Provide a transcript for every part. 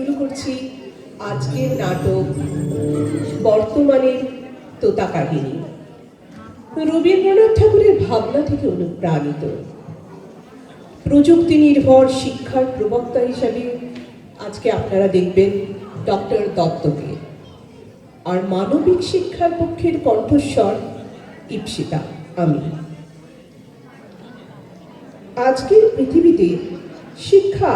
শুরু করছি আজকের নাটক বর্তমানের তোতা কাহিনী। রবীন্দ্রনাথ ঠাকুরের ভাবনা থেকে অনুপ্রাণিত প্রযুক্তি নির্ভর শিক্ষার প্রবক্তা হিসাবে আজকে আপনারা দেখবেন ডক্টর দত্তকে, আর মানবিক শিক্ষার পক্ষের কণ্ঠস্বর ইপ্সিতা আমি। আজকের পৃথিবীতে শিক্ষা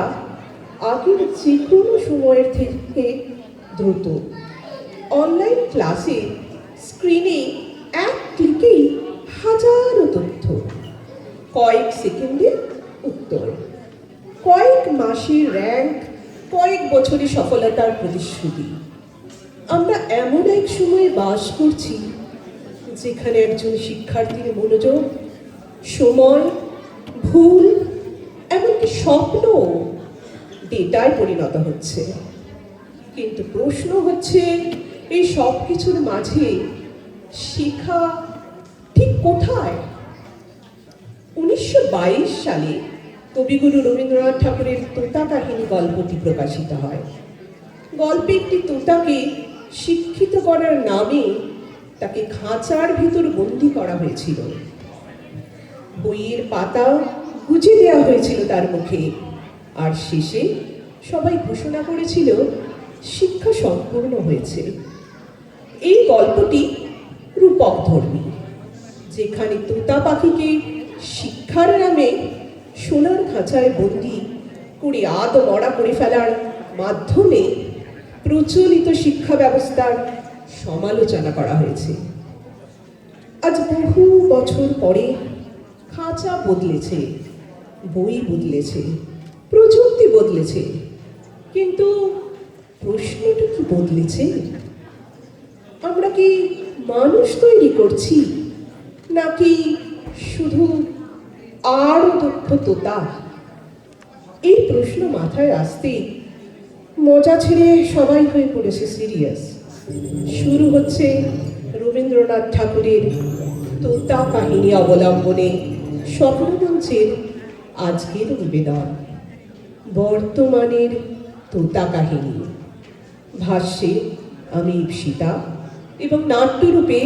আগের যে কোনো সময়ের থেকে দ্রুত। অনলাইন ক্লাসে স্ক্রিনে এক ক্লিকেই হাজারো তথ্য, কয়েক সেকেন্ডে উত্তর, কয়েক মাসের র্যাঙ্ক, কয়েক বছরের সফলতার প্রতিশ্রুতি। আমরা এমন এক সময়ে বাস করছি যেখানে একজন শিক্ষার্থীর মনোযোগ, সময়, ভুল, এমনকি স্বপ্ন ডেটায় পরিণত হচ্ছে। কিন্তু প্রশ্ন হচ্ছে, এই সব কিছুর মাঝে শিক্ষা ঠিক কোথায়? 1922 সালে কবিগুরু রবীন্দ্রনাথ ঠাকুরের তোতা কাহিনী গল্পটি প্রকাশিত হয়। গল্পে একটি তোতাকে শিক্ষিত করার নামে তাকে খাঁচার ভিতর বন্দি করা হয়েছিল। বইয়ের পাতা গুজে দেওয়া হয়েছিল তার মুখে, আর শেষে সবাই ঘোষণা করেছিল শিক্ষা সম্পূর্ণ হয়েছে। এই গল্পটি রূপক ধর্মী, যেখানে তোতা পাখিকে শিক্ষার নামে সোনার খাঁচায় বন্দি করে মরা করে ফেলার মাধ্যমে প্রচলিত শিক্ষা ব্যবস্থার সমালোচনা করা হয়েছে। আজ বহু বছর পরে খাঁচা বদলেছে, বই বদলেছে, প্রযুক্তি বদলেছে, কিন্তু প্রশ্নটা কি বদলেছে? আমরা কি মানুষ তৈরি করছি, নাকি শুধু আরো দক্ষ তোতা? এই প্রশ্ন মাথায় আসতেই মজা ছেড়ে সবাই হয়ে পড়েছে সিরিয়াস। শুরু হচ্ছে রবীন্দ্রনাথ ঠাকুরের তোতা কাহিনী অবলম্বনে স্বপ্নমঞ্চের আজকের নিবেদন বর্তমানের তোতা কাহিনী। ভাষ্যে আমি ইপ্সিতা এবং নাট্যরূপে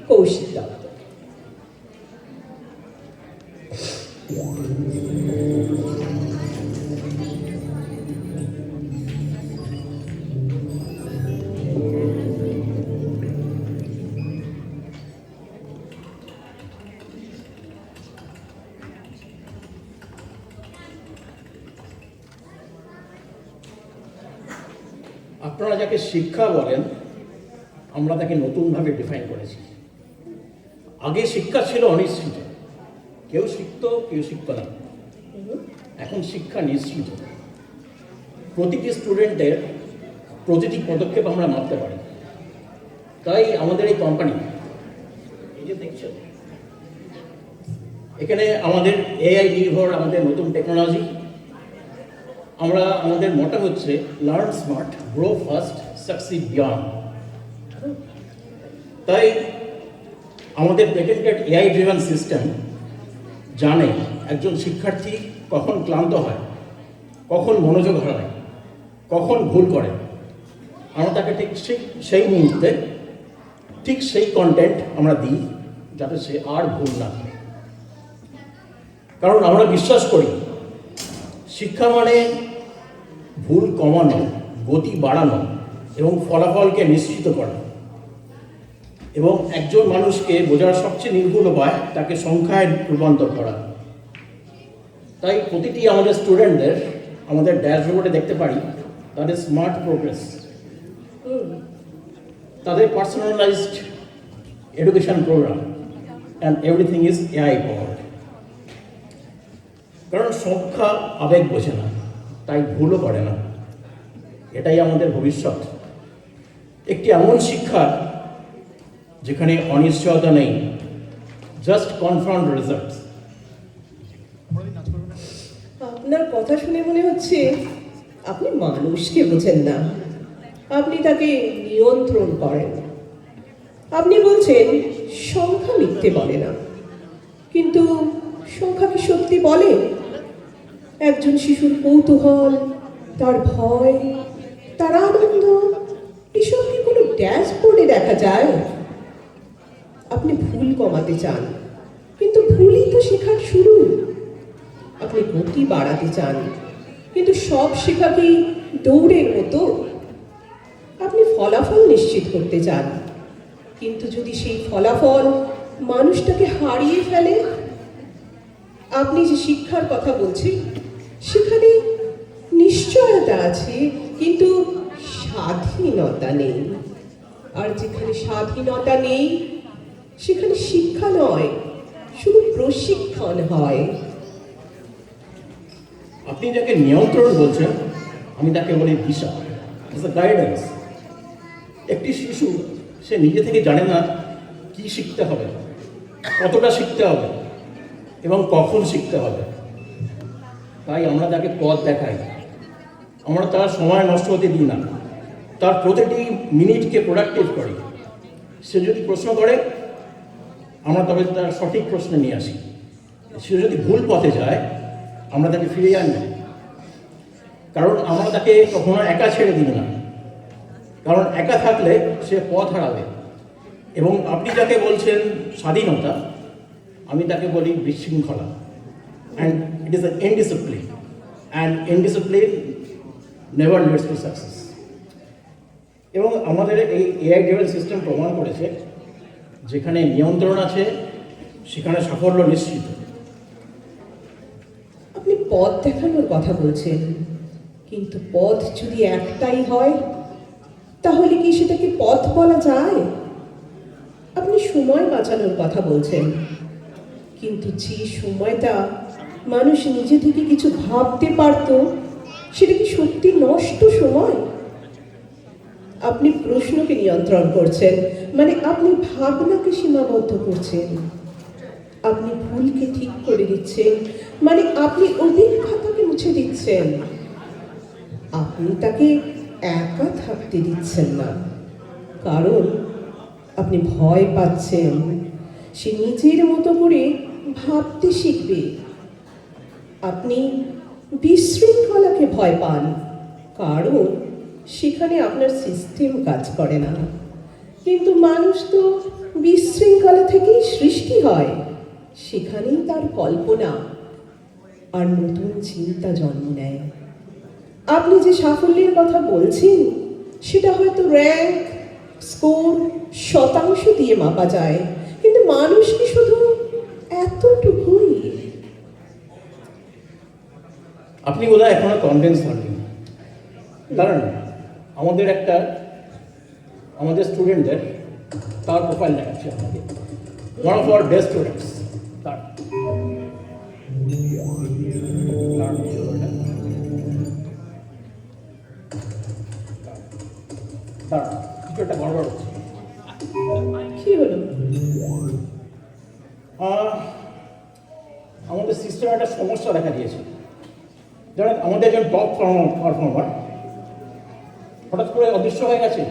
কৌশিক দত্ত। আপনারা যাকে শিক্ষা বলেন, আমরা তাকে নতুনভাবে ডিফাইন করেছি। আগে শিক্ষা ছিল অনিশ্চিত, কেউ শিখত কেউ শিখত না। এখন শিক্ষা নিশ্চিত, প্রতিটি স্টুডেন্টের প্রতিটি পদক্ষেপ আমরা মাপতে পারি। তাই আমাদের এই কোম্পানি, এই যে দেখছেন এখানে আমাদের এআই নির্ভর আমাদের নতুন টেকনোলজি। আমরা আমাদের মোটো হচ্ছে learn smart, grow fast, succeed beyond. তাই আমাদের পেটেন্টেড এআই ড্রিভেন সিস্টেম জানে একজন শিক্ষার্থী কখন ক্লান্ত হয়, কখন মনোযোগ হারায়, কখন ভুল করে। আমরা তাকে ঠিক সেই মুহূর্তে ঠিক সেই কন্টেন্ট আমরা দিই, যাতে সে আর ভুল না করে। কারণ আমরা বিশ্বাস করি শিক্ষা মানে ভুল কমানো, গতি বাড়ানো এবং ফলাফলকে নিশ্চিত করা। এবং একজন মানুষকে বোঝার সবচেয়ে নির্ভুল উপায় তাকে সংখ্যায় রূপান্তর করা। তাই প্রতিটি আমাদের স্টুডেন্টদের আমাদের ড্যাশবোর্ডে দেখতে পারি তাদের স্মার্ট প্রোগ্রেস, তাদের personalised education program, and everything is AI powered. কারণ সংখ্যা আবেগ বোঝে না, তাই ভুলও করে না। এটাই আমাদের ভবিষ্যৎ, একটি এমন শিক্ষা যেখানে অনিশ্চয়তা নেই, জাস্ট কনফার্মড রেজাল্টস। আপনার কথা শুনে মনে হচ্ছে আপনি মানুষকে বোঝেন না, আপনি তাকে নিয়ন্ত্রণ করেন। আপনি বলছেন সংখ্যা মিথ্যে বলে না, কিন্তু সংখ্যা কি সত্যি বলে? একজন শিশুর কৌতূহল, তার ভয়, তার আনন্দ, এসব কি কোনো ড্যাশবোর্ডে দেখা যায়? আপনি ভুল কমাতে চান, কিন্তু ভুলই তো শেখার শুরু। আপনি গতি বাড়াতে চান, কিন্তু সব শেখা কি দৌড়ের মতো? আপনি ফলাফল নিশ্চিত করতে চান, কিন্তু যদি সেই ফলাফল মানুষটাকে হারিয়ে ফেলে? আপনি যে শিক্ষার কথা বলছেন, সেখানে নিশ্চয়তা আছে, কিন্তু স্বাধীনতা নেই। আর যেখানে স্বাধীনতা নেই, সেখানে শিক্ষা নয়, শুধু প্রশিক্ষণ হয়। আপনি যাকে নিয়ন্ত্রণ বলছেন, আমি তাকে বলি দিশা, গাইডেন্স। একটি শিশু সে নিজে থেকে জানে না কি শিখতে হবে, কতটা শিখতে হবে এবং কখন শিখতে হবে। তাই আমরা তাকে পথ দেখাই, আমরা তার সময় নষ্ট হতে দিই না, তার প্রতিটি মিনিটকে প্রোডাক্টিভ করি। সে যদি প্রশ্ন করে, আমরা তবে তার সঠিক প্রশ্ন নিয়ে আসি। সে যদি ভুল পথে যায়, আমরা তাকে ফিরিয়ে আনি, কারণ আমরা তাকে কখনো একা ছেড়ে দিই না, কারণ একা থাকলে সে পথ হারাবে। এবং আপনি যাকে বলছেন স্বাধীনতা, আমি তাকে বলি বিশৃঙ্খলা। And it is an indiscipline, and indiscipline never leads to success. এবং আমাদের এই এআই ড্রিভেন সিস্টেম প্রমাণ করেছে, যেখানে নিয়ন্ত্রণ আছে সেখানে সাফল্য নিশ্চিত। আপনি পথ দেখানোর কথা বলছেন, কিন্তু পথ যদি একটাই হয়, তাহলে কি সেটাকে পথ বলা যায়? আপনি সময় বাঁচানোর কথা বলছেন, কিন্তু যে সময়টা মানুষ নিজে থেকে কিছু ভাবতে পারত, সেটা কি সত্যি নষ্ট সময়? আপনি প্রশ্নকে নিয়ন্ত্রণ করছেন, মানে আপনি ভাবনাকে সীমাবদ্ধ করছেন। আপনি ভুলকে ঠিক করে দিচ্ছেন, মানে আপনি অভিজ্ঞতাকে মুছে দিচ্ছেন। আপনি তাকে একা থাকতে দিচ্ছেন না, কারণ আপনি ভয় পাচ্ছেন সে নিজের মতো করে ভাবতে শিখবে। আপনি বিশৃঙ্খলাকে ভয় পান, কারণ সেখানে আপনার সিস্টেম কাজ করে না। কিন্তু মানুষ তো বিশৃঙ্খলা থেকেই সৃষ্টি হয়, সেখানেই তার কল্পনা আর নতুন চিন্তা জন্ম নেয়। আপনি যে সাফল্যের কথা বলছেন, সেটা হয়তো র্যাঙ্ক, স্কোর, শতাংশ দিয়ে মাপা যায়, কিন্তু মানুষ কি শুধু এতটুকুই? আপনি বোধহয় এখনো কনভিন্স হননি। দাঁড়ান, আমাদের স্টুডেন্টদের তার প্রোফাইল দেখাচ্ছি আপনাকে। One of our best students, তার কিছু একটা গড়বড় হচ্ছে। কি হলো? আমাদের সিস্টেমে একটা সমস্যা দেখা দিয়েছে। জানেন, আমাদের একজন টপ পারফর্মার হঠাৎ করে অদৃশ্য হয়ে গেছে।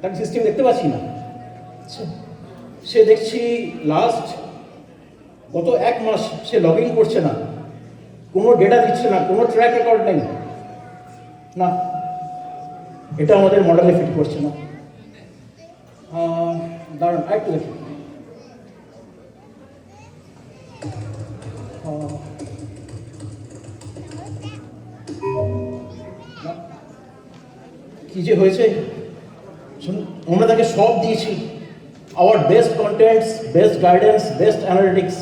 তাকে সিস্টেম দেখতে পাচ্ছি না। সে দেখছি লাস্ট গত 1 মাস সে লগ ইন করছে না, কোনো ডেটা দিচ্ছে না, কোনো ট্র্যাক রেকর্ড নেই। না, এটা আমাদের মডেলে ফিট করছে না। দাঁড়ান, আরেকটু দেখি। কি যে হয়েছে, আমরা তাকে সব দিয়েছি, our best contents, best guidance, best analytics,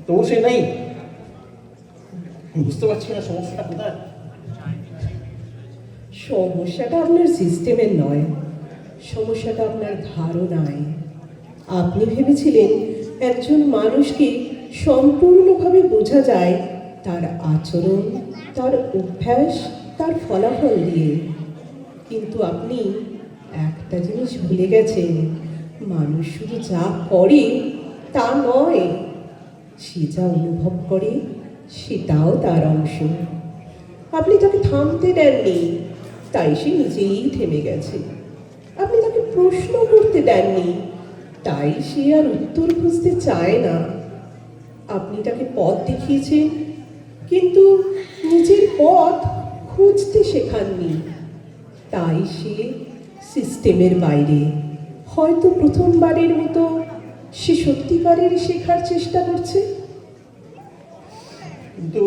তবু সে নেই। বুঝতে পারছি না সমস্যাটা কোথায়। সমস্যাটা আপনার সিস্টেমের নয়, সমস্যাটা আপনার ধারণায়। আপনি ভেবেছিলেন একজন মানুষকে সম্পূর্ণভাবে বোঝা যায় তার আচরণ, তার অভ্যাস, তার ফলাফল দিয়ে। কিন্তু আপনি একটা জিনিস ভুলে গেছেন, মানুষ শুধু যা করে তা নয়, সে যা অনুভব করে সেটাও তার অংশ। আপনি তাকে থামতে দেননি, তাই সে নিজেই থেমে গেছে। আপনি তাকে প্রশ্ন করতে দেননি, তাই সে আর উত্তর খুঁজতে চায় না। আপনি তাকে পথ দেখিয়েছেন, কিন্তু নিজের পথ খুঁজতে শেখাননি, তাই সে সিস্টেমের বাইরে। হয়তো প্রথমবারের মতো সে সত্যিকারের শেখার চেষ্টা করছে। কিন্তু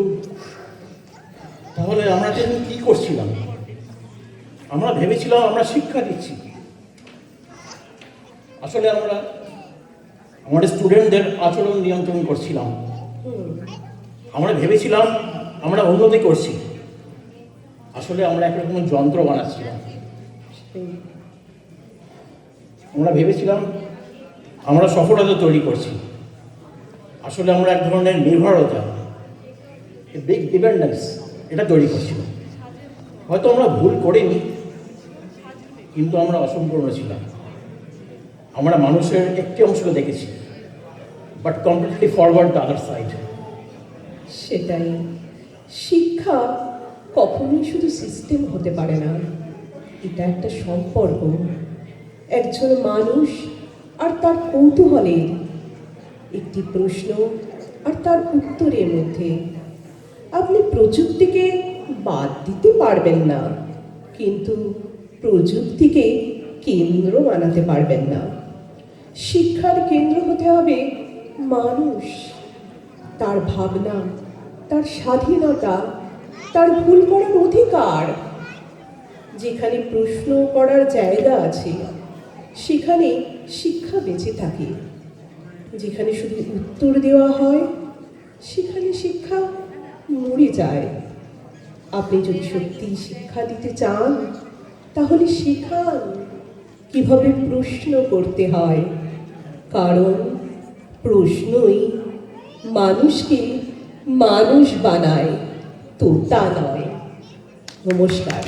তাহলে আমরা তখন কি করছিলাম? আমরা ভেবেছিলাম আমরা শিক্ষা দিচ্ছি, আসলে আমরা আমাদের স্টুডেন্টদের আচরণ নিয়ন্ত্রণ করছিলাম। আমরা ভেবেছিলাম আমরা উন্নতি করছি, আসলে আমরা একরকম যন্ত্র বানাচ্ছিলাম। আমরা ভেবেছিলাম আমরা সফলতা তৈরি করছি, আসলে আমরা এক ধরনের নির্ভরতা, বিগ ডিপেন্ডেন্স, এটা তৈরি করছিলাম। হয়তো আমরা ভুল করিনি, কিন্তু আমরা অসম্পূর্ণ ছিলাম। আমরা মানুষের একটি অংশকে দেখেছি, but completely forward the other side. সেটাই, শিক্ষা কখনোই শুধু সিস্টেম হতে পারে না, এটা একটা সম্পর্ক, একজন মানুষ আর তার কৌতূহলের, একটি প্রশ্ন আর তার উত্তরের মধ্যে। আপনি প্রযুক্তিকে বাদ দিতে পারবেন না, কিন্তু প্রযুক্তিকে কেন্দ্র বানাতে পারবেন না। শিক্ষার কেন্দ্র হতে হবে মানুষ, তার ভাবনা, তার স্বাধীনতা, তার ভুল করার অধিকার। যেখানে প্রশ্ন করার জায়গা আছে, সেখানে শিক্ষা বেঁচে থাকে। যেখানে শুধু উত্তর দেওয়া হয়, সেখানে শিক্ষা মরে যায়। আপনি যদি সত্যি শিক্ষা দিতে চান, তাহলে শেখান কিভাবে প্রশ্ন করতে হয়, কারণ প্রশ্নই মানুষকে মানুষ বানায়, তো তা নয়। নমস্কার।